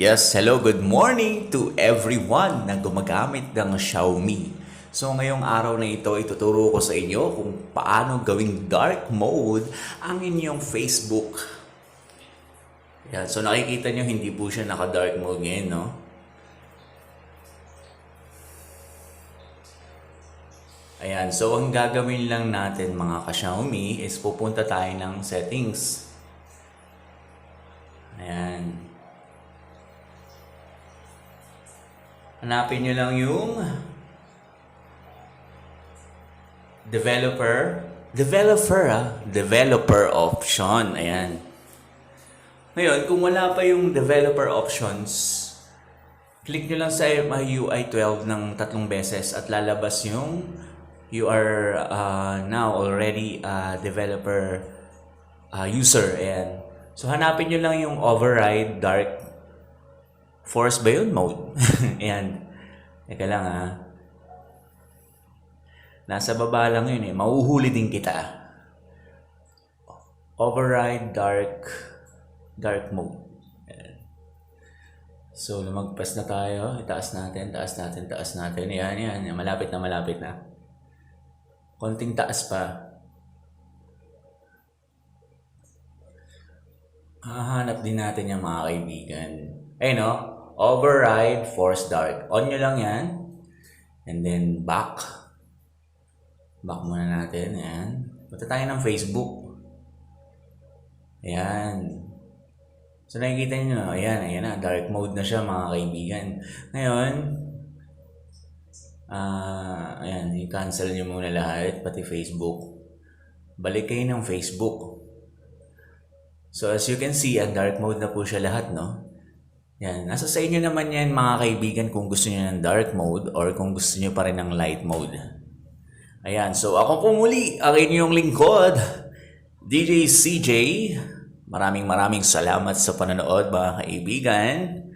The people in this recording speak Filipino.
Yes, hello, good morning to everyone na gumagamit ng Xiaomi. So ngayong araw na ito, ituturo ko sa inyo kung paano gawing dark mode ang inyong Facebook. Yan, so nakikita nyo hindi po siya naka-dark mode ngayon, no? Ayan, so ang gagawin lang natin mga ka-Xiaomi is pupunta tayo ng settings. Ayan. Hanapin nyo lang yung developer option. Ayan. Ngayon, kung wala pa yung developer options, click nyo lang sa MIUI 12 ng 3 beses at lalabas yung you are now already a developer user. Ayan. So, hanapin nyo lang yung override dark force ba yun? Mode. Ayan. Teka lang Nasa baba lang yun eh. Mauhuli din kita. Override dark mode. Ayan. So, lumagpas na tayo. Itaas natin. Ayan. Malapit na. Konting taas pa. Hahanap din natin yung mga kaibigan. Ayun o. Override force dark. On nyo lang yan. And then back. Back muna natin. Ayan. Punta tayo ng Facebook. Ayan. So nakikita nyo. Ayan na. Dark mode na siya mga kaibigan. Ngayon. Ayan. I-cancel nyo muna lahat. Pati Facebook. Balik kayo ng Facebook. So as you can see, ang dark mode na po siya lahat, no? Yan, nasa sa inyo naman yan mga kaibigan kung gusto niyo ng dark mode or kung gusto niyo pa rin ng light mode. Ayan, so ako po muli, ang inyong lingkod, DJ CJ. Maraming salamat sa panonood mga kaibigan.